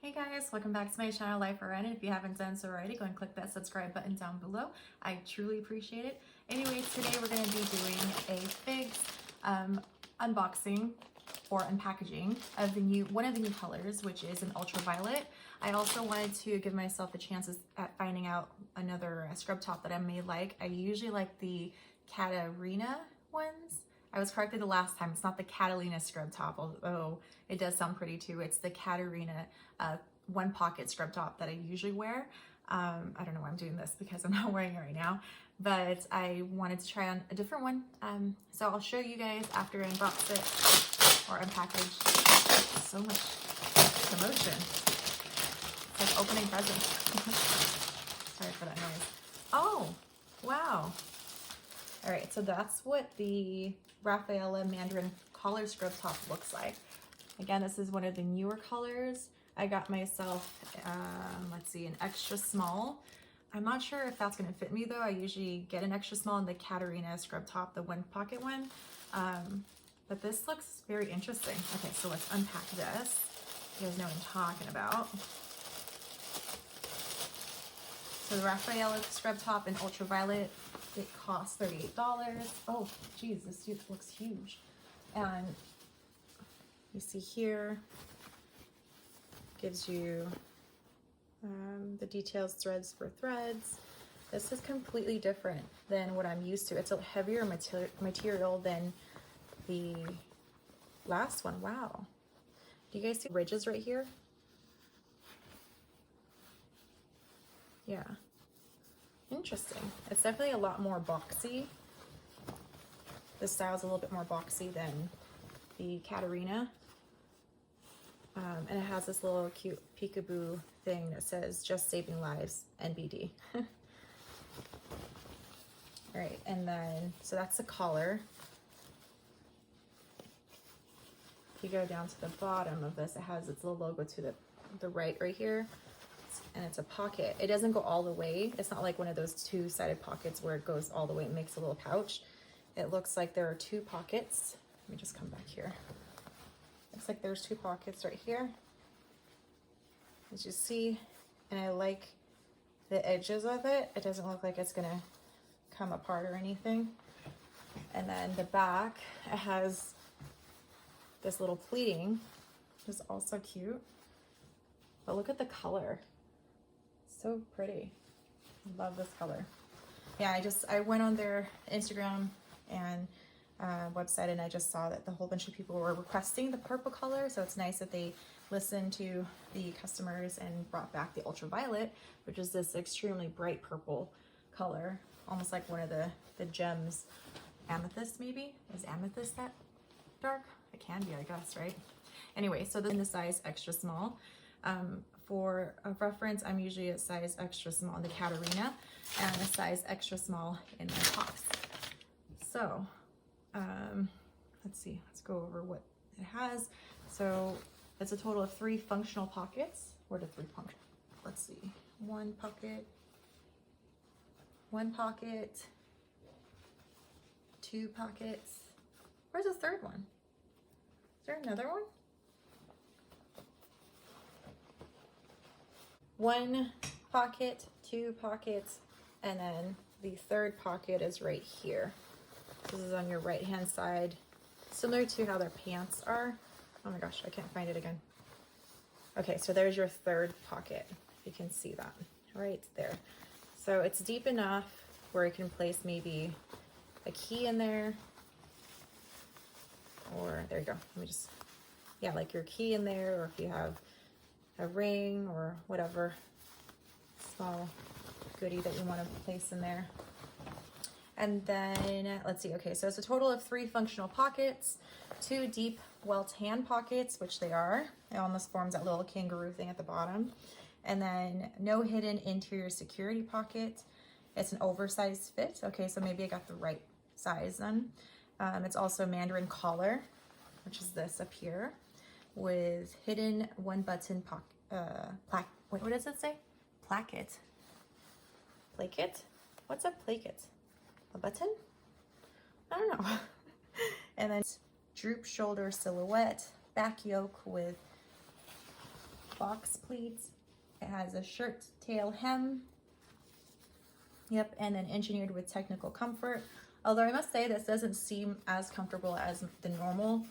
Hey guys, welcome back to my channel, Lifern. And if you haven't done so already, go and click that subscribe button down below. I truly appreciate it. Anyways, today we're going to be doing a FIONx unboxing or unpackaging of one of the new colors, which is an ultraviolet. I also wanted to give myself a chance at finding out another scrub top that I may like. I usually like the Catarina ones. I was corrected the last time. It's not the Catalina scrub top, although it does sound pretty too. It's the Catarina one pocket scrub top that I usually wear. I don't know why I'm doing this because I'm not wearing it right now, but I wanted to try on a different one. So I'll show you guys after I unbox it or unpackage. So much commotion. It's like opening presents. Sorry for that noise. Oh, wow. All right, so that's what the Rafaela Mandarin collar scrub top looks like. Again, this is one of the newer colors. I got myself, let's see, an extra small. I'm not sure if that's gonna fit me though. I usually get an extra small in the Catarina scrub top, the one pocket one. But this looks very interesting. Okay, so let's unpack this. You guys know what I'm talking about. So the Rafaela scrub top in ultraviolet, it costs $38. Oh, geez, this dude looks huge. And you see here, gives you the details, threads for threads. This is completely different than what I'm used to. It's a heavier material than the last one. Wow. Do you guys see ridges right here? Yeah. Interesting. It's definitely a lot more boxy. This style is a little bit more boxy than the Catarina. And it has this little cute peekaboo thing that says just saving lives NBD. All right, and then so that's the collar. If you go down to the bottom of this, it has its little logo to the right here, and it's a pocket. It doesn't go all the way. It's not like one of those two-sided pockets where it goes all the way and makes a little pouch. It looks like there are two pockets. Let me just come back here. Looks like there's two pockets right here, as you see, and I like the edges of it. It doesn't look like it's gonna come apart or anything. And then the back, it has this little pleating, which is also cute. But look at the color, so pretty. I love this color. Yeah, I went on their Instagram and website, and I just saw that a whole bunch of people were requesting the purple color, so it's nice that they listened to the customers and brought back the ultraviolet, which is this extremely bright purple color, almost like one of the gems. Amethyst, maybe? Is amethyst that dark? It can be, I guess, right? Anyway, so in the size extra small. For a reference, I'm usually a size extra small in the Catarina and a size extra small in my tops. So let's see, let's go over what it has. So it's a total of 3 functional pockets. Where did 3 function? Let's see, one pocket, 2 pockets. Where's the third one? Is there another one? 1 pocket, 2 pockets, and then the third pocket is right here. This is on your right hand side, similar to how their pants are. Oh my gosh, I can't find it again. Okay, so there's your third pocket. You can see that right there. So it's deep enough where you can place maybe a key in there, or there you go. Let me just, yeah, like your key in there, or if you have a ring or whatever small goodie that you want to place in there. And then let's see, okay, so it's a total of 3 functional pockets, 2 deep welt hand pockets, which they are. It almost forms that little kangaroo thing at the bottom. And then no hidden interior security pocket. It's an oversized fit. Okay, so maybe I got the right size then. It's also a Mandarin collar, which is this up here, with hidden 1 button pocket. Wait, what does it say? Placket. Placket? What's a placket? A button? I don't know. And then droop shoulder silhouette, back yoke with box pleat. It has a shirt tail hem. Yep, and then engineered with technical comfort. Although I must say this doesn't seem as comfortable as the normal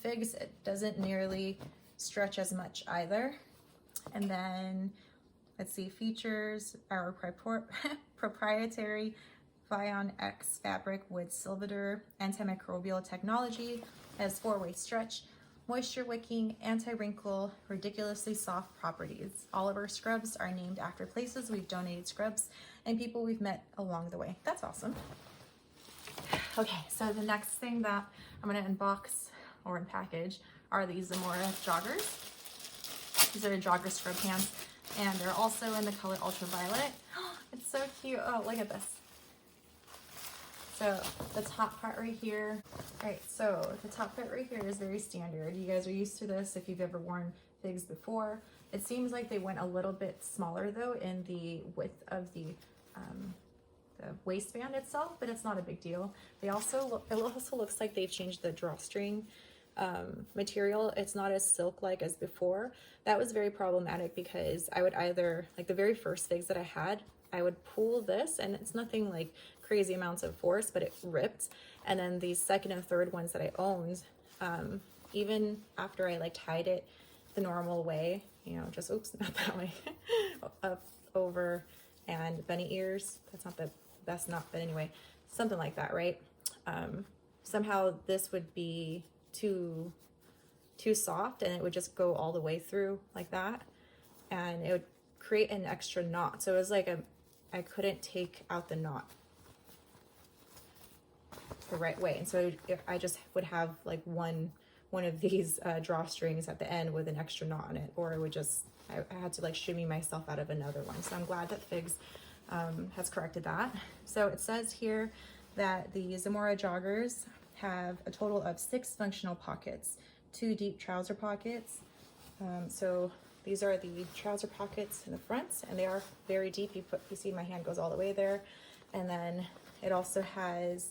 figs. It doesn't nearly stretch as much either. And then let's see, features our proprietary FIONx fabric with Silvadur antimicrobial technology. It has 4-way stretch, moisture-wicking, anti-wrinkle, ridiculously soft properties. All of our scrubs are named after places we've donated scrubs and people we've met along the way. That's awesome. Okay, so the next thing that I'm gonna unbox or unpackage are these Zamora Joggers. These are jogger scrub pants, and they're also in the color ultraviolet. It's so cute. Oh, look at this. So the top part right here, right, so the top part right here is very standard. You guys are used to this if you've ever worn figs before. It seems like they went a little bit smaller though in the width of the waistband itself, but it's not a big deal. They also it also looks like they've changed the drawstring material. It's not as silk-like as before. That was very problematic because I would either, like the very first figs that I had, I would pull this and it's nothing like crazy amounts of force, but it ripped. And then these second and third ones that I owned, even after I like tied it the normal way, you know, just, oops, not that way, up over and bunny ears. That's not the best knot, but anyway, something like that, right? Somehow this would be too soft and it would just go all the way through like that, and it would create an extra knot. So it was like I couldn't take out the knot the right way, and so I just would have like one of these drawstrings at the end with an extra knot on it, or it would just I had to like shimmy myself out of another one. So I'm glad that Figs has corrected that. So it says here that the Zamora Joggers have a total of 6 functional pockets, 2 deep trouser pockets. So these are the trouser pockets in the front, and they are very deep. You see my hand goes all the way there. And then it also has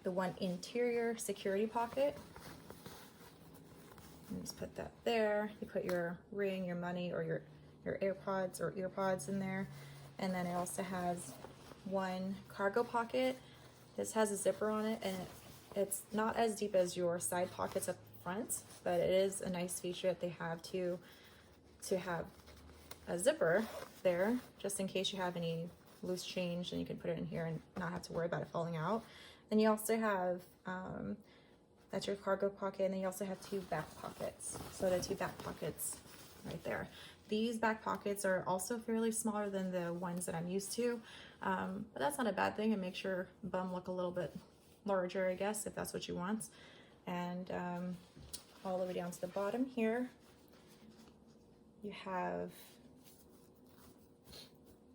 the one interior security pocket. And just put that there. You put your ring, your money, or your AirPods or earpods in there. And then it also has one cargo pocket. This has a zipper on it, and it's not as deep as your side pockets up front, but it is a nice feature that they have to have a zipper there, just in case you have any loose change, and you can put it in here and not have to worry about it falling out. Then you also have, that's your cargo pocket, and then you also have 2 back pockets. So the 2 back pockets right there. These back pockets are also fairly smaller than the ones that I'm used to, but that's not a bad thing. It makes your bum look a little bit larger, I guess, if that's what you want. And all the way down to the bottom here, you have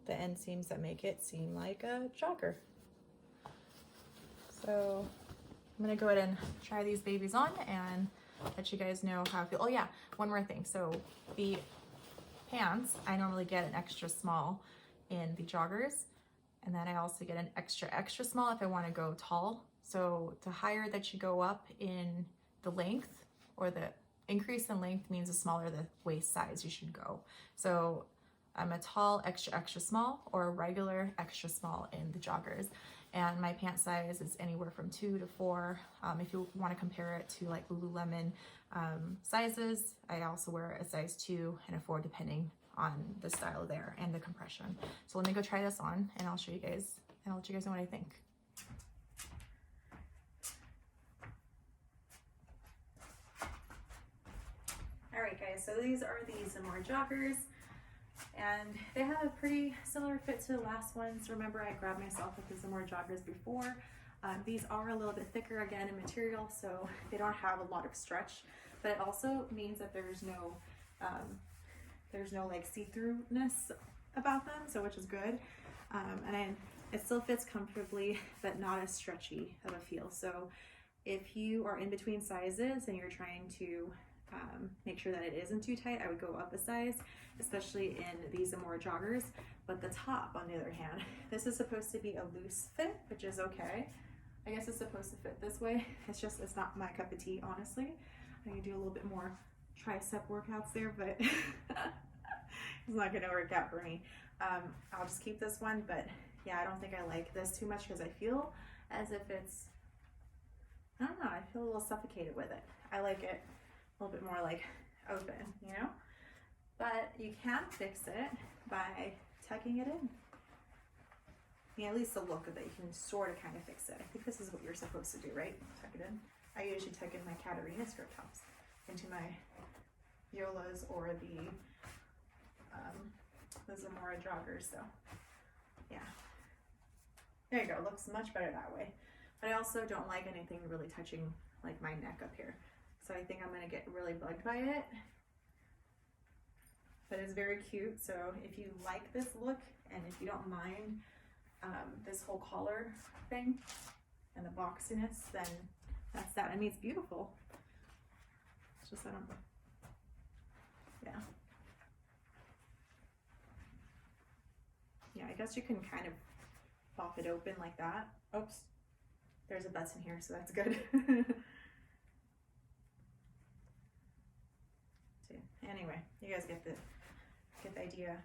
the end seams that make it seem like a jogger. So I'm gonna go ahead and try these babies on and let you guys know how I feel. Oh yeah, one more thing. So the pants, I normally get an extra small in the joggers, and then I also get an extra small if I want to go tall. So the higher that you go up in the length, or the increase in length, means the smaller the waist size you should go. So I'm a tall extra small, or a regular extra small in the joggers. And my pant size is anywhere from 2 to 4. If you want to compare it to like Lululemon sizes, I also wear a size 2 and a 4 depending on the style there and the compression. So let me go try this on, and I'll show you guys, and I'll let you guys know what I think. All right, guys, so these are the Zamora Joggers, and they have a pretty similar fit to the last ones. Remember, I grabbed myself with the Zamora Joggers before. These are a little bit thicker again in material, so they don't have a lot of stretch, but it also means that there's no like see-throughness about them, so which is good. And it still fits comfortably, but not as stretchy of a feel. So if you are in between sizes and you're trying to make sure that it isn't too tight, I would go up a size, especially in these Zamora Joggers. But the top, on the other hand, this is supposed to be a loose fit, which is okay. I guess it's supposed to fit this way. It's just, it's not my cup of tea, honestly. I can do a little bit more tricep workouts there, but it's not gonna work out for me. I'll just keep this one, but yeah, I don't think I like this too much because I feel as if it's, I don't know, I feel a little suffocated with it. I like it a little bit more like open, you know? But you can fix it by tucking it in. Yeah, at least the look of it, you can sort of kind of fix it. I think this is what you're supposed to do, right? Tuck it in. I usually tuck in my RNScrub tops into my Yolas or the Zamora Joggers, so yeah. There you go, looks much better that way. But I also don't like anything really touching like my neck up here. So I think I'm gonna get really bugged by it. But it's very cute, so if you like this look and if you don't mind this whole collar thing and the boxiness, then that's that. I mean, it's beautiful. It's just, I don't know. Yeah. Yeah, I guess you can kind of pop it open like that. Oops. There's a button here, so that's good. Anyway, you guys get the idea.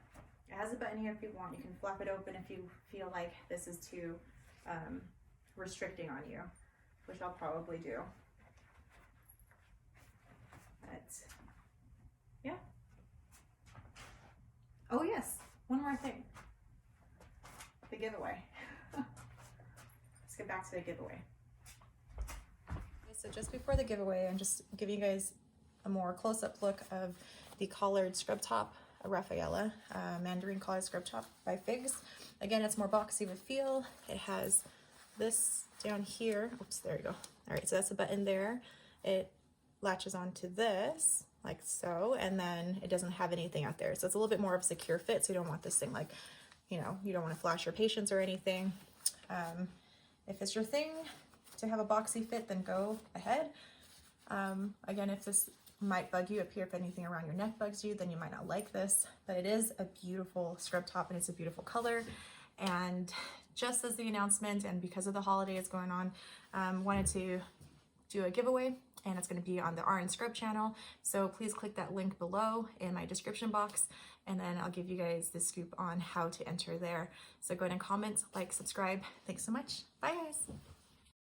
It has a button here if you want. You can flap it open if you feel like this is too restricting on you, which I'll probably do. But yeah. Oh yes, one more thing. The giveaway. Let's get back to the giveaway. So just before the giveaway, I'm just giving you guys a more close-up look of the collared scrub top, a Rafaela Mandarin collared scrub top by Figs. Again, it's more boxy with feel. It has this down here. Oops, there you go. All right, so that's a button there. It latches onto this like so, and then it doesn't have anything out there. So it's a little bit more of a secure fit, so you don't want this thing like, you know, you don't want to flash your patients or anything. If it's your thing to have a boxy fit, then go ahead. Again, if this might bug you up here, if anything around your neck bugs you, then you might not like this, but it is a beautiful scrub top and it's a beautiful color. And just as the announcement, and because of the holidays going on, wanted to do a giveaway, and it's going to be on the RNScrub channel. So please click that link below in my description box, and then I'll give you guys the scoop on how to enter there. So go ahead and comment, like, subscribe. Thanks so much. Bye guys.